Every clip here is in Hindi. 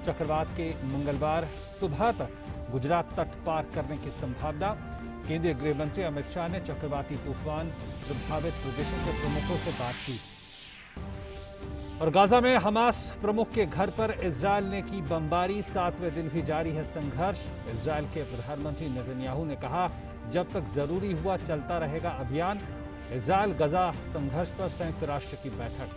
चक्रवात के मंगलवार सुबह तक गुजरात तट पार करने की संभावना। केंद्रीय गृह मंत्री अमित शाह ने चक्रवाती तूफान प्रभावित प्रदेशों के प्रमुखों से बात की। और गाजा में हमास प्रमुख के घर पर इजरायल ने की बमबारी। 7वें दिन भी जारी है संघर्ष। इजरायल के प्रधानमंत्री नेतन्याहू ने कहा, जब तक जरूरी हुआ चलता रहेगा अभियान। इजरायल गजा संघर्ष पर संयुक्त राष्ट्र की बैठक।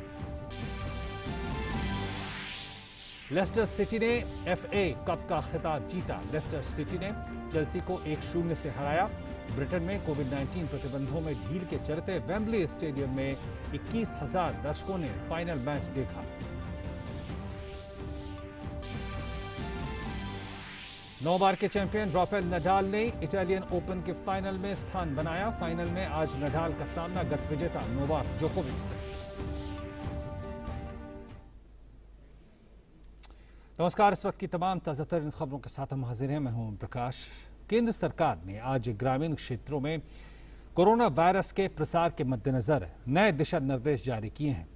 लेस्टर सिटी ने FA कप का खिताब जीता। लेस्टर सिटी ने चेल्सी को 1-0 से हराया। ब्रिटेन में कोविड-19 प्रतिबंधों में ढील के चलते वेम्बली स्टेडियम में 21,000 दर्शकों ने फाइनल मैच देखा। 9 बार के चैंपियन राफेल नडाल ने इटालियन ओपन के फाइनल में स्थान बनाया। फाइनल में आज नडाल का सामना गत विजेता नोवाक जोकोविच से। नमस्कार, इस वक्त की तमाम ताज़ा तरीन खबरों के साथ हम हाजिर हैं। मैं हूं प्रकाश। केंद्र सरकार ने आज ग्रामीण क्षेत्रों में कोरोना वायरस के प्रसार के मद्देनजर नए दिशा निर्देश जारी किए हैं।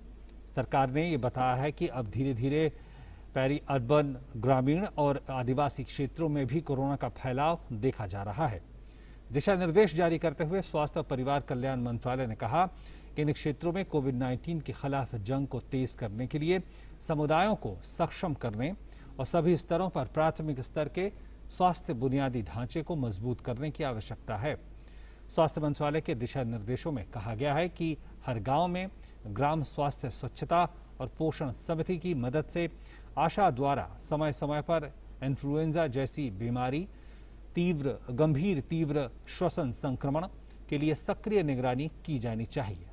सरकार ने यह बताया है कि अब धीरे धीरे पेरी अर्बन, ग्रामीण और आदिवासी क्षेत्रों में भी कोरोना का फैलाव देखा जा रहा है। दिशा निर्देश जारी करते हुए स्वास्थ्य और परिवार कल्याण मंत्रालय ने कहा कि इन क्षेत्रों में कोविड-19 के खिलाफ जंग को तेज करने के लिए समुदायों को सक्षम करने और सभी स्तरों पर प्राथमिक स्तर के स्वास्थ्य बुनियादी ढांचे को मजबूत करने की आवश्यकता है। स्वास्थ्य मंत्रालय के दिशा निर्देशों में कहा गया है कि हर गांव में ग्राम स्वास्थ्य स्वच्छता और पोषण समिति की मदद से आशा द्वारा समय समय पर इन्फ्लुएंजा जैसी बीमारी, गंभीर तीव्र श्वसन संक्रमण के लिए सक्रिय निगरानी की जानी चाहिए।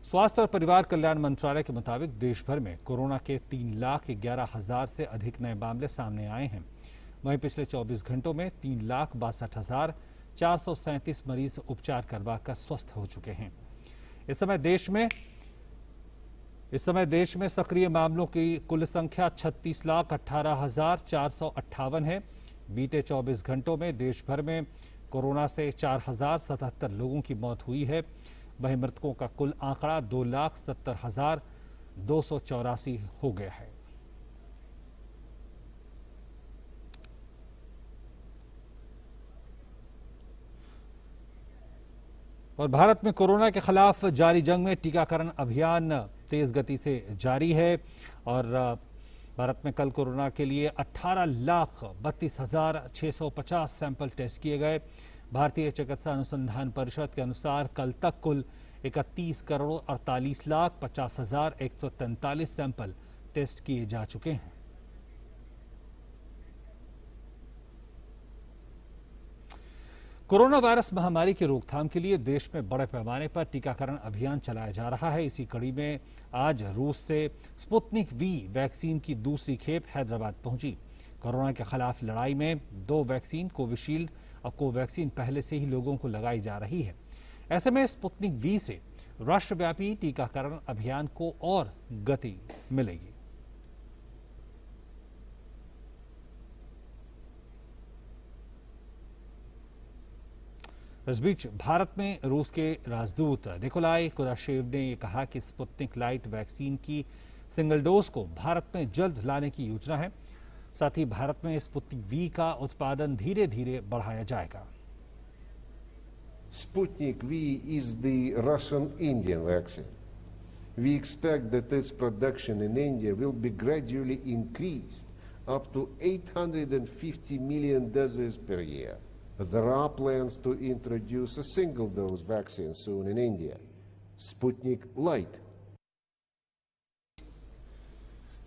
स्वास्थ्य और परिवार कल्याण मंत्रालय के मुताबिक देश भर में कोरोना के 3,11,000 से अधिक नए मामले सामने आए हैं। वहीं पिछले 24 घंटों में 3,62,437 मरीज उपचार करवाकर स्वस्थ हो चुके हैं। इस समय देश में सक्रिय मामलों की कुल संख्या 36,18,458 है। बीते 24 घंटों में देश भर में कोरोना से 4,077 लोगों की मौत हुई है। वहीं मृतकों का कुल आंकड़ा 2,70,284 हो गया है। और भारत में कोरोना के खिलाफ जारी जंग में टीकाकरण अभियान तेज गति से जारी है। और भारत में कल कोरोना के लिए 18,32,650 सैंपल टेस्ट किए गए। भारतीय चिकित्सा अनुसंधान परिषद के अनुसार कल तक कुल 31,48,50,143 सैंपल टेस्ट किए जा चुके हैं। कोरोना वायरस महामारी की रोकथाम के लिए देश में बड़े पैमाने पर टीकाकरण अभियान चलाया जा रहा है। इसी कड़ी में आज रूस से स्पुतनिक V वैक्सीन की दूसरी खेप हैदराबाद पहुंची। कोरोना के खिलाफ लड़ाई में 2 वैक्सीन कोविशील्ड और कोवैक्सीन पहले से ही लोगों को लगाई जा रही है। ऐसे में स्पुतनिक V से राष्ट्रव्यापी टीकाकरण अभियान को और गति मिलेगी। इस बीच भारत में रूस के राजदूत निकोलाई कुदाशेव ने कहा कि स्पुतनिक लाइट वैक्सीन की सिंगल डोज को भारत में जल्द लाने की योजना है। साथ ही भारत में स्पुतनिक V का उत्पादन धीरे धीरे बढ़ाया जाएगा। Sputnik V is the Russian-Indian vaccine. We expect that its production in India will be gradually increased up to 850 million doses per year. There are plans to introduce a single-dose vaccine soon in India, Sputnik Light.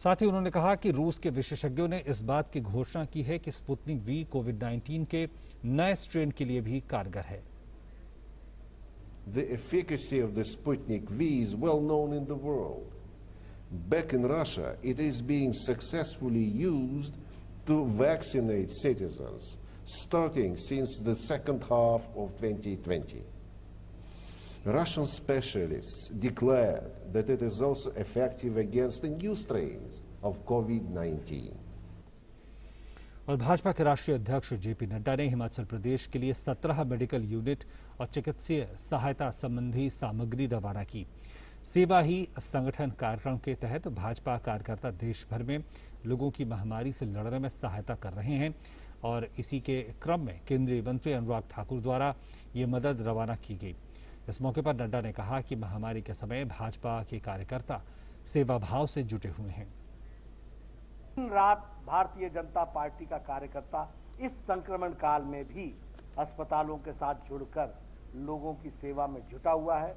साथ ही उन्होंने कहा कि रूस के विशेषज्ञों ने इस बात की घोषणा की है कि स्पुतनिक V कोविड-19 के नए स्ट्रेन के लिए भी कारगर है। The efficacy of the Sputnik V is well known in the world. Back in Russia, it is being successfully used to vaccinate citizens, starting since the second half of 2020. Russian specialists declared that it is also effective against the new strains of COVID-19. और भाजपा के राष्ट्रीय अध्यक्ष जेपी नड्डा ने हिमाचल प्रदेश के लिए 17 मेडिकल यूनिट और चिकित्सीय सहायता संबंधी सामग्री रवाना की। सेवा ही संगठन कार्यक्रम के तहत भाजपा कार्यकर्ता देश भर में लोगों की महामारी से लड़ने में सहायता कर रहे हैं और इसी के क्रम में केंद्रीय मंत्री अनुराग ठाकुर द्वारा ये मदद रवाना की गई। इस मौके पर नड्डा ने कहा कि महामारी के समय भाजपा के कार्यकर्ता सेवा भाव से जुटे हुए हैं। दिन रात भारतीय जनता पार्टी का कार्यकर्ता इस संक्रमण काल में भी अस्पतालों के साथ जुड़कर लोगों की सेवा में जुटा हुआ है।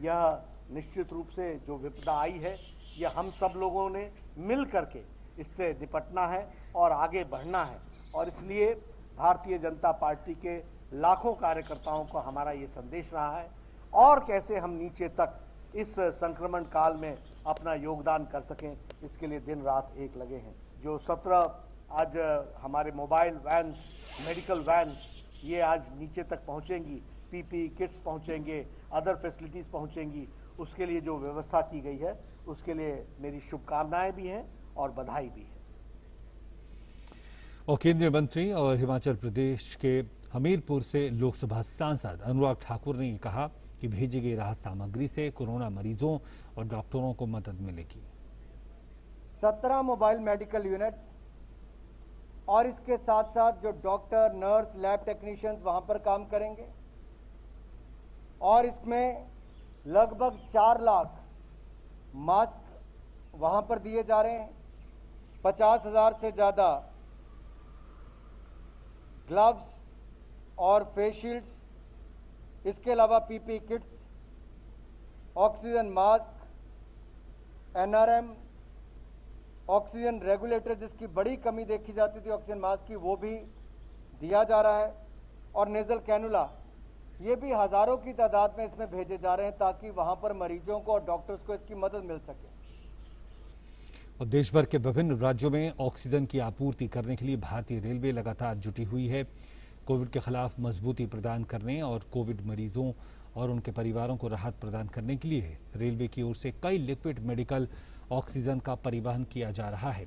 यह निश्चित रूप से जो विपदा आई है, यह हम सब लोगों ने मिल करके इससे निपटना है और आगे बढ़ना है और इसलिए भारतीय जनता पार्टी के लाखों कार्यकर्ताओं को हमारा ये संदेश रहा है और कैसे हम नीचे तक इस संक्रमण काल में अपना योगदान कर सकें, इसके लिए दिन रात एक लगे हैं। जो 17 आज हमारे मोबाइल वैन, मेडिकल वैन, ये आज नीचे तक पहुंचेंगी, पीपी किट्स पहुंचेंगे, अदर फैसिलिटीज पहुंचेंगी, उसके लिए जो व्यवस्था की गई है उसके लिए मेरी शुभकामनाएं भी हैं और बधाई भी है। और केंद्रीय मंत्री और हिमाचल प्रदेश के हमीरपुर से लोकसभा सांसद अनुराग ठाकुर ने कहा कि भेजी गई राहत सामग्री से कोरोना मरीजों और डॉक्टरों को मदद मिलेगी। 17 मोबाइल मेडिकल यूनिट्स और इसके साथ साथ जो डॉक्टर, नर्स, लैब टेक्नीशियंस वहां पर काम करेंगे और इसमें लगभग 4 लाख मास्क वहां पर दिए जा रहे हैं, 50,000 से ज़्यादा ग्लव्स और फेस शील्ड्स, इसके अलावा PP kits, oxygen mask, NRM, oxygen regulator जिसकी बड़ी कमी देखी जाती थी ऑक्सीजन मास्क की, वो भी दिया जा रहा है और नेजल कैनुला, ये भी हजारों की तादाद में इसमें भेजे जा रहे हैं ताकि वहां पर मरीजों को और डॉक्टर्स को इसकी मदद मिल सके। और देश भर के विभिन्न राज्यों में ऑक्सीजन की आपूर्ति करने के लिए भारतीय रेलवे लगातार जुटी हुई है। कोविड के खिलाफ मजबूती प्रदान करने और कोविड मरीजों और उनके परिवारों को राहत प्रदान करने के लिए रेलवे की ओर से कई लिक्विड मेडिकल ऑक्सीजन का परिवहन किया जा रहा है।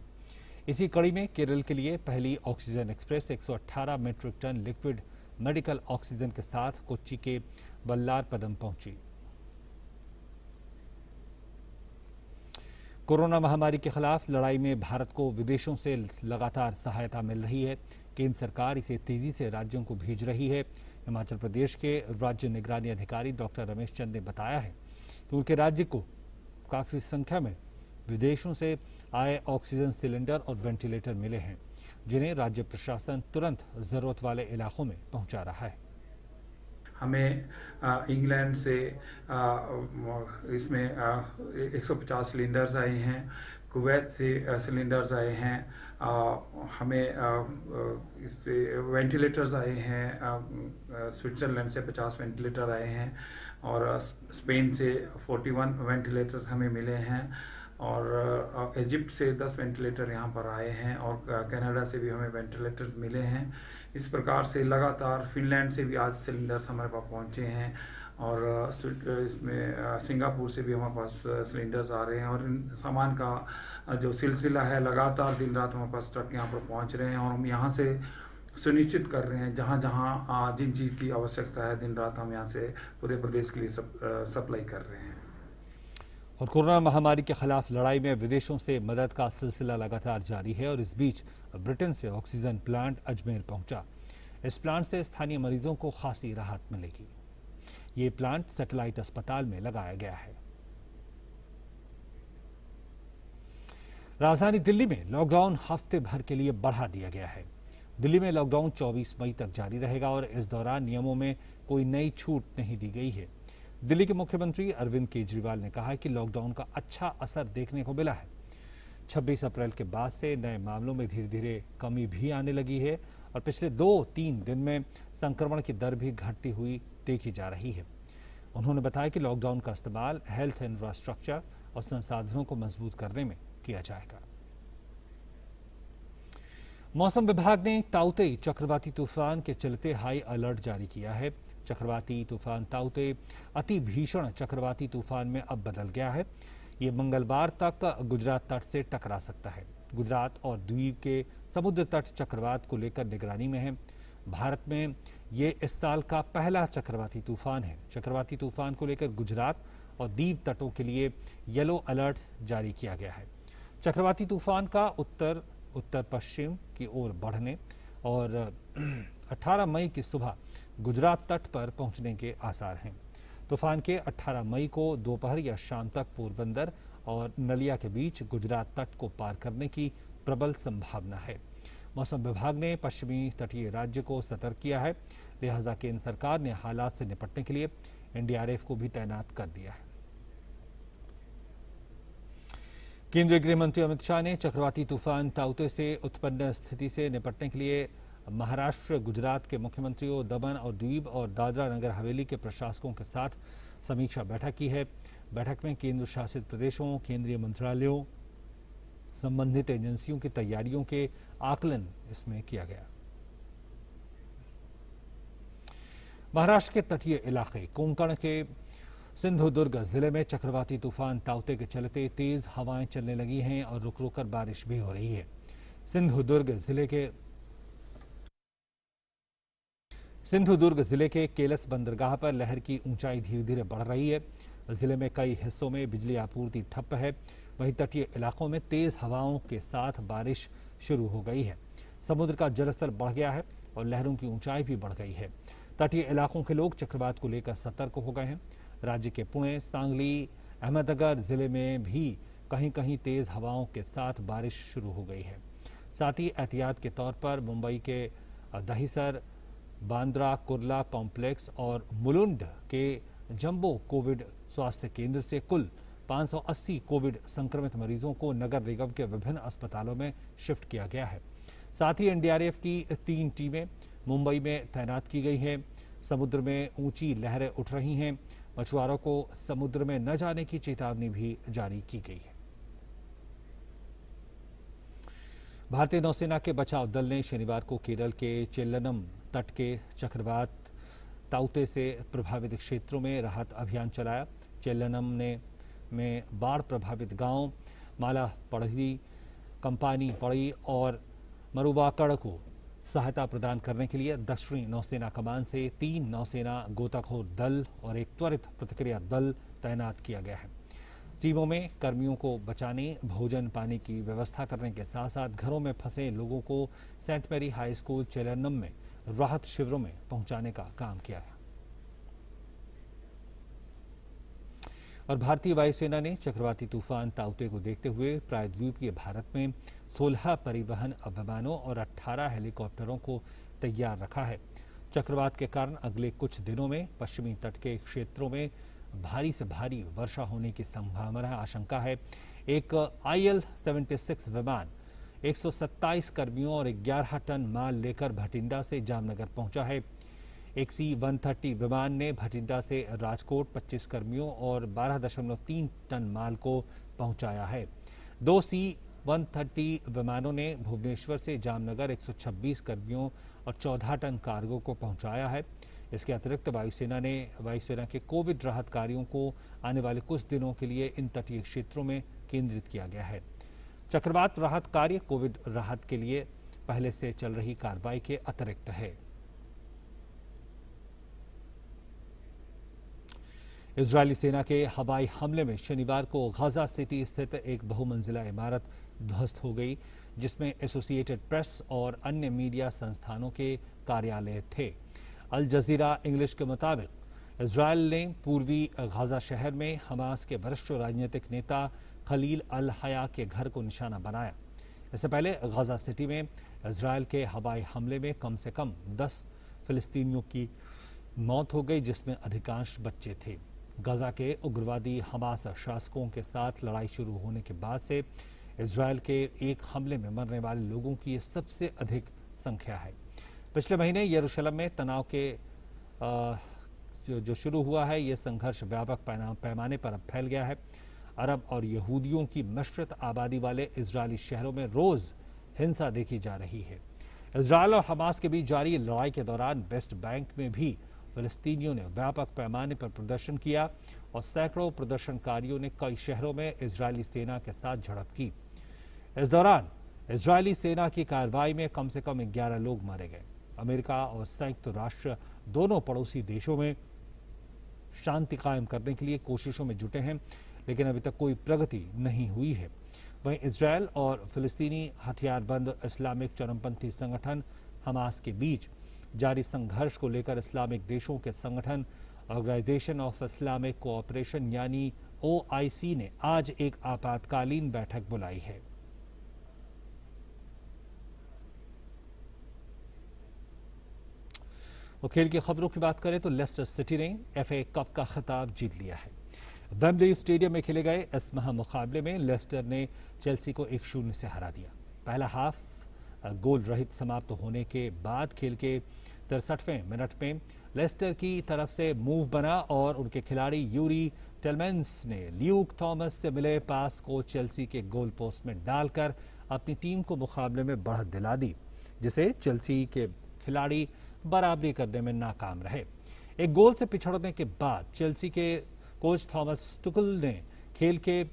इसी कड़ी में केरल के लिए पहली oxygen express 118 metric tonne liquid medical oxygen के साथ कोच्चि के बल्लारपदम पहुंची। कोरोना महामारी के खिलाफ लड़ाई में भारत को विदेशों से लगातार सहायता मिल रही है। केंद्र सरकार इसे तेजी से राज्यों को भेज रही है। हिमाचल प्रदेश के राज्य निगरानी अधिकारी डॉक्टर रमेश चंद ने बताया है कि उनके राज्य को काफ़ी संख्या में विदेशों से आए ऑक्सीजन सिलेंडर और वेंटिलेटर मिले हैं, जिन्हें राज्य प्रशासन तुरंत ज़रूरत वाले इलाकों में पहुंचा रहा है। हमें इंग्लैंड से इसमें 150 सिलेंडर्स आए हैं, कुवैत से सिलेंडर्स आए हैं, हमें इससे वेंटिलेटर्स आए हैं, स्विट्ज़रलैंड से 50 वेंटिलेटर आए हैं और स्पेन से 41 वेंटिलेटर्स हमें मिले हैं और इजिप्ट से 10 वेंटिलेटर यहाँ पर आए हैं और कनाडा से भी हमें वेंटिलेटर्स मिले हैं। इस प्रकार से लगातार फिनलैंड से भी आज सिलेंडर्स हमारे पास पहुँचे हैं और इसमें सिंगापुर से भी हमारे पास सिलेंडर्स आ रहे हैं और इन सामान का जो सिलसिला है लगातार दिन रात हमारे पास ट्रक यहाँ पर पहुँच रहे हैं और हम यहाँ से सुनिश्चित कर रहे हैं जहाँ जहाँ जिन चीज़ की आवश्यकता है दिन रात हम यहाँ से पूरे प्रदेश के लिए सप्लाई कर रहे हैं। और कोरोना महामारी के खिलाफ लड़ाई में विदेशों से मदद का सिलसिला लगातार जारी है और इस बीच ब्रिटेन से ऑक्सीजन प्लांट अजमेर पहुंचा। इस प्लांट से स्थानीय मरीजों को खासी राहत मिलेगी। ये प्लांट सैटेलाइट अस्पताल में लगाया गया है। राजधानी दिल्ली में लॉकडाउन हफ्ते भर के लिए बढ़ा दिया गया है। दिल्ली में लॉकडाउन 24 मई तक जारी रहेगा और इस दौरान नियमों में कोई नई छूट नहीं दी गई है। दिल्ली के मुख्यमंत्री अरविंद केजरीवाल ने कहा है कि लॉकडाउन का अच्छा असर देखने को मिला है। 26 अप्रैल के बाद से नए मामलों में धीरे धीरे कमी भी आने लगी है और पिछले 2-3 दिन में संक्रमण की दर भी घटती हुई देखी जा रही है। उन्होंने बताया कि लॉकडाउन का इस्तेमाल हेल्थ इंफ्रास्ट्रक्चर और संसाधनों को मजबूत करने में किया जाएगा। मौसम विभाग ने ताउते चक्रवाती तूफान के चलते हाई अलर्ट जारी किया है। चक्रवाती तूफान ताउते अति भीषण चक्रवाती तूफान में अब बदल गया है। ये मंगलवार तक गुजरात तट से टकरा सकता है। गुजरात और द्वीप के समुद्र तट चक्रवात को लेकर निगरानी में है। भारत में ये इस साल का पहला चक्रवाती तूफान है। चक्रवाती तूफान को लेकर गुजरात और दीव तटों के लिए येलो अलर्ट जारी किया गया है। चक्रवाती तूफान का उत्तर पश्चिम की ओर बढ़ने और 18 मई की सुबह गुजरात तट पर पहुंचने के आसार हैं। तूफान के 18 मई को दोपहर या शाम तक पोरबंदर और नलिया के बीच गुजरात तट को पार करने की प्रबल संभावना है। मौसम विभाग ने पश्चिमी तटीय राज्य को सतर्क किया है, लिहाजा केंद्र सरकार ने हालात से निपटने के लिए एनडीआरएफ को भी तैनात कर दिया है। केंद्रीय गृह मंत्री अमित शाह ने चक्रवाती तूफान ताउते से उत्पन्न स्थिति से निपटने के लिए महाराष्ट्र, गुजरात के मुख्यमंत्रियों, दमन और दीव और दादरा नगर हवेली के प्रशासकों के साथ समीक्षा बैठक की है। बैठक में केंद्र शासित प्रदेशों, केंद्रीय मंत्रालयों, संबंधित एजेंसियों की तैयारियों के आकलन इसमें किया गया। महाराष्ट्र के तटीय इलाके कोंकण के सिंधुदुर्ग जिले में चक्रवाती तूफान ताउते के चलते तेज हवाएं चलने लगी हैं और रुक रुक कर बारिश भी हो रही है। सिंधुदुर्ग जिले के केलस बंदरगाह पर लहर की ऊंचाई धीरे धीरे बढ़ रही है। जिले में कई हिस्सों में बिजली आपूर्ति ठप है। वहीं तटीय इलाकों में तेज हवाओं के साथ बारिश शुरू हो गई है। समुद्र का जलस्तर बढ़ गया है और लहरों की ऊंचाई भी बढ़ गई है। तटीय इलाकों के लोग चक्रवात को लेकर सतर्क हो गए हैं। राज्य के पुणे, सांगली, अहमदनगर जिले में भी कहीं कहीं तेज हवाओं के साथ बारिश शुरू हो गई है। साथ ही एहतियात के तौर पर मुंबई के दहिसर, बांद्रा कुर्ला कॉम्प्लेक्स और मुलुंड के जंबो कोविड स्वास्थ्य केंद्र से कुल 580 कोविड संक्रमित मरीजों को नगर निगम के विभिन्न अस्पतालों में शिफ्ट किया गया है। साथ ही एनडीआरएफ की 3 टीमें मुंबई में तैनात की गई हैं। समुद्र में ऊंची लहरें उठ रही हैं। मछुआरों को समुद्र में न जाने की चेतावनी भी जारी की गई है। भारतीय नौसेना के बचाव दल ने शनिवार को केरल के चेल्लनम तट के चक्रवात ताउते से प्रभावित क्षेत्रों में राहत अभियान चलाया। चेल्लनम में बाढ़ प्रभावित गांव मालापड़ी, कंपानी पड़ी और मरुवाकड़ को सहायता प्रदान करने के लिए दक्षिणी नौसेना कमान से 3 नौसेना गोताखोर दल और एक त्वरित प्रतिक्रिया दल तैनात किया गया है। टीमों में कर्मियों को बचाने, भोजन पानी की व्यवस्था करने के साथ साथ घरों में फंसे लोगों को सेंट मैरी हाई स्कूल चेल्लनम में राहत शिविरों में पहुंचाने का काम किया गया। और भारतीय वायुसेना ने चक्रवाती तूफान ताउते को देखते हुए प्रायद्वीपीय भारत में 16 परिवहन विमानों और 18 हेलीकॉप्टरों को तैयार रखा है। चक्रवात के कारण अगले कुछ दिनों में पश्चिमी तट के क्षेत्रों में भारी से भारी वर्षा होने की संभावना आशंका है। एक IL-76 विमान 127 कर्मियों और 11 टन माल लेकर भटिंडा से जामनगर पहुंचा है। एक C-130 विमान ने भटिंडा से राजकोट 25 कर्मियों और 12.3 टन माल को पहुंचाया है। 2 C-130 विमानों ने भुवनेश्वर से जामनगर 126 कर्मियों और 14 टन कार्गो को पहुंचाया है। इसके अतिरिक्त वायुसेना के कोविड राहत कार्यों को आने वाले कुछ दिनों के लिए इन तटीय क्षेत्रों में केंद्रित किया गया है। चक्रवात राहत कार्य कोविड राहत के लिए पहले से चल रही कार्रवाई के अतिरिक्त है। इजरायली सेना के हवाई हमले में शनिवार को गाजा सिटी स्थित एक बहुमंजिला इमारत ध्वस्त हो गई, जिसमें एसोसिएटेड प्रेस और अन्य मीडिया संस्थानों के कार्यालय थे। अल जजीरा इंग्लिश के मुताबिक इजरायल ने पूर्वी गाजा शहर में हमास के वरिष्ठ राजनीतिक नेता खलील अल हया के घर को निशाना बनाया। इससे पहले गाजा सिटी में इजरायल के हवाई हमले में कम से कम 10 फिलिस्तीनियों की मौत हो गई, जिसमें अधिकांश बच्चे थे। गाजा के उग्रवादी हमास शासकों के साथ लड़ाई शुरू होने के बाद से इजरायल के एक हमले में मरने वाले लोगों की ये सबसे अधिक संख्या है। पिछले महीने यरूशलेम में तनाव के जो शुरू हुआ है, ये संघर्ष व्यापक पैमाने पर अब फैल गया है। अरब और यहूदियों की मिश्रित आबादी वाले इजरायली शहरों में रोज हिंसा देखी जा रही है। इजरायल और हमास के बीच जारी लड़ाई के दौरान वेस्ट बैंक में भी फिलिस्तीनियों ने व्यापक पैमाने पर प्रदर्शन किया और सैकड़ों प्रदर्शनकारियों ने कई शहरों में इजरायली सेना के साथ झड़प की। इस दौरान इजरायली सेना की कार्रवाई में कम से कम 11 लोग मारे गए। अमेरिका और संयुक्त राष्ट्र दोनों पड़ोसी देशों में शांति कायम करने के लिए कोशिशों में जुटे हैं, लेकिन अभी तक कोई प्रगति नहीं हुई है। वहीं इजरायल और फिलिस्तीनी हथियारबंद इस्लामिक चरमपंथी संगठन हमास के बीच जारी संघर्ष को लेकर इस्लामिक देशों के संगठन ऑर्गेनाइजेशन ऑफ इस्लामिक कोऑपरेशन यानी OIC ने आज एक आपातकालीन बैठक बुलाई है। और खेल की खबरों की बात करें तो लेस्टर सिटी ने FA कप का खिताब जीत लिया है। वेम्बली स्टेडियम में खेले गए इस मुकाबले में लेस्टर ने चेल्सी को 1-0 से हरा दिया। पहला हाफ गोल रहित समाप्त होने के बाद खेल के 63वें मिनट में लेस्टर की तरफ से मूव बना और उनके खिलाड़ी यूरी टेलमेंस ने ल्यूक थॉमस से मिले पास को चेल्सी के गोल पोस्ट में डालकर अपनी टीम को मुकाबले में बढ़त दिला दी, जिसे चेल्सी के खिलाड़ी बराबरी करने में नाकाम रहे। एक गोल से पिछड़ने के बाद चेल्सी के कोच थॉमस टुकल ने खेल के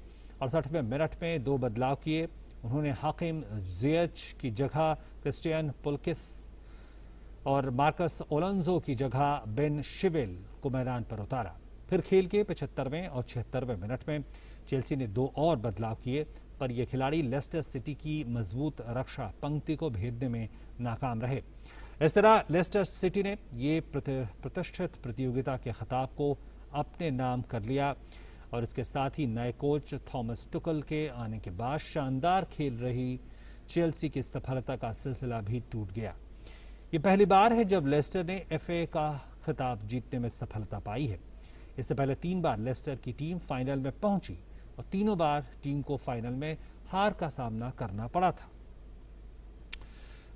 68वें मिनट में 2 बदलाव किए। उन्होंने हाकिम जियच की जगह क्रिस्टियन पुलकिस और मार्कस ओलोंजो की जगह बेन शिवेल को मैदान पर उतारा। फिर खेल के 75वें और 76वें मिनट में चेल्सी ने 2 और बदलाव किए, पर ये खिलाड़ी लेस्टर सिटी की मजबूत रक्षा पंक्ति को भेदने में नाकाम रहे। इस तरह लेस्टर सिटी ने ये प्रतिष्ठित प्रतियोगिता के खिताब को अपने नाम कर लिया और इसके साथ ही नए कोच थॉमस टुकल के आने के बाद शानदार खेल रही चेल्सी की सफलता का सिलसिला भी टूट गया। ये पहली बार है जब लेस्टर ने FA का खिताब जीतने में सफलता पाई है। इससे पहले 3 बार लेस्टर की टीम फाइनल में पहुंची और तीनों बार टीम को फाइनल में हार का सामना करना पड़ा था।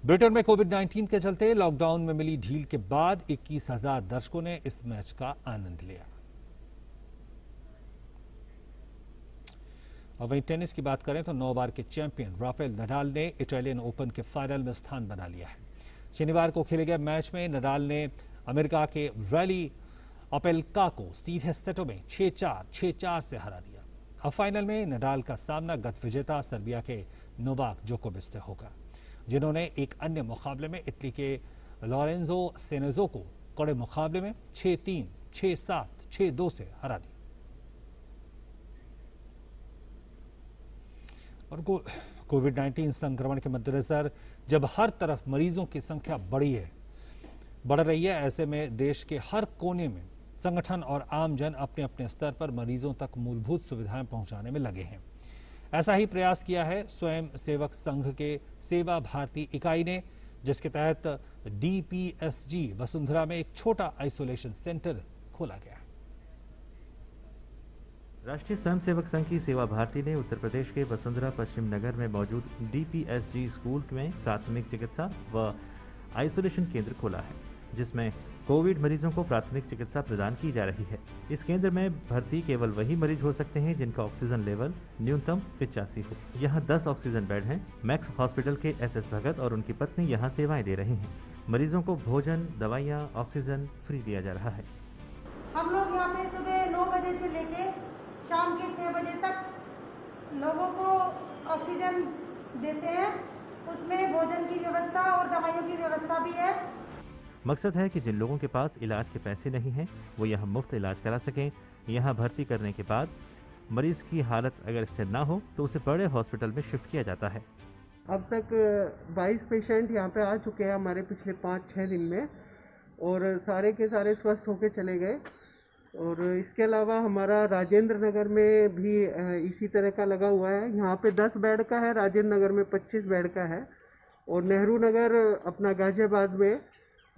ब्रिटेन में कोविड-19 के चलते लॉकडाउन में मिली ढील के बाद 21,000 दर्शकों ने इस मैच का आनंद लिया। और वहीं टेनिस की बात करें तो 9 बार के चैंपियन राफेल नडाल ने इटालियन ओपन के फाइनल में स्थान बना लिया है। शनिवार को खेले गए मैच में नडाल ने अमेरिका के रैली अपेल्का को सीधे सेटों में 6-4, 6-4 से हरा दिया। अब फाइनल में नडाल का सामना गत विजेता सर्बिया के नोवाक जोकोविच से होगा, जिन्होंने एक अन्य मुकाबले में इटली के लॉरेंजो सेनेजो को कड़े मुकाबले में 6-3, 6-7, 6-2 से हरा दिया। और कोविड-19 संक्रमण के मद्देनजर जब हर तरफ मरीजों की संख्या बढ़ रही है, ऐसे में देश के हर कोने में संगठन और आमजन अपने अपने स्तर पर मरीजों तक मूलभूत सुविधाएं पहुंचाने में लगे हैं। ऐसा ही प्रयास किया है स्वयं सेवक संघ के सेवा भारती इकाई ने, जिसके तहत DPSG वसुंधरा में एक छोटा आइसोलेशन सेंटर खोला गया। राष्ट्रीय स्वयंसेवक संघ की सेवा भारती ने उत्तर प्रदेश के वसुंधरा पश्चिम नगर में मौजूद DPSG स्कूल में प्राथमिक चिकित्सा व आइसोलेशन केंद्र खोला है, जिसमें कोविड मरीजों को प्राथमिक चिकित्सा प्रदान की जा रही है। इस केंद्र में भर्ती केवल वही मरीज हो सकते हैं जिनका ऑक्सीजन लेवल न्यूनतम 85 हो। यहाँ 10 ऑक्सीजन बेड हैं। मैक्स हॉस्पिटल के SS भगत और उनकी पत्नी यहाँ सेवाएं दे रहे हैं। मरीजों को भोजन, दवाइयाँ, ऑक्सीजन फ्री दिया जा रहा है। हम लोग यहाँ पे सुबह 9 बजे से लेके शाम के 6 बजे तक लोगों को ऑक्सीजन देते हैं। उसमें भोजन की व्यवस्था और दवाइयों की व्यवस्था भी है। मकसद है कि जिन लोगों के पास इलाज के पैसे नहीं हैं, वो यहाँ मुफ्त इलाज करा सकें। यहाँ भर्ती करने के बाद मरीज की हालत अगर स्थिर ना हो तो उसे बड़े हॉस्पिटल में शिफ्ट किया जाता है। अब तक 22 पेशेंट यहाँ पे आ चुके हैं हमारे पिछले 5-6 दिन में, और सारे के सारे स्वस्थ होके चले गए। और इसके अलावा हमारा राजेंद्र नगर में भी इसी तरह का लगा हुआ है। यहाँ पे 10 बेड का है, राजेंद्र नगर में 25 बेड का है, और नेहरू नगर अपना गाजियाबाद में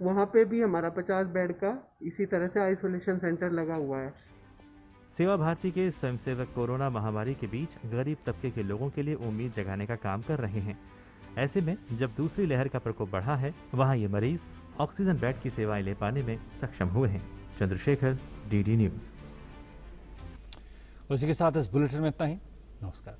वहाँ पे भी हमारा 50 बेड का इसी तरह से आइसोलेशन सेंटर लगा हुआ है। सेवा भारती के स्वयंसेवक कोरोना महामारी के बीच गरीब तबके के लोगों के लिए उम्मीद जगाने का काम कर रहे हैं। ऐसे में जब दूसरी लहर का प्रकोप बढ़ा है, वहाँ ये मरीज ऑक्सीजन बेड की सेवाएं ले पाने में सक्षम हुए हैं। Chandrashekhar, DD news. उसी के साथ इस बुलेटिन में इतना ही। नमस्कार।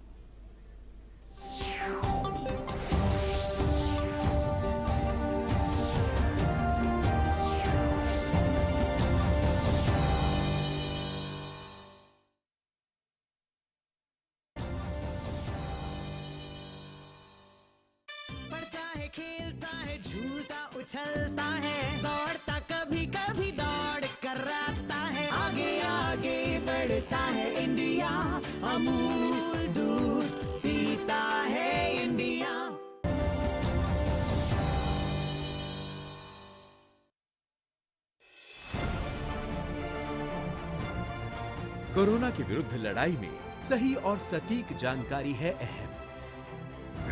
झूलता उछलता है, दौड़ता कभी कभी दौड़ कर आता है, आगे आगे बढ़ता है इंडिया, अमूल दूध पीता है इंडिया। कोरोना के विरुद्ध लड़ाई में सही और सटीक जानकारी है अहम।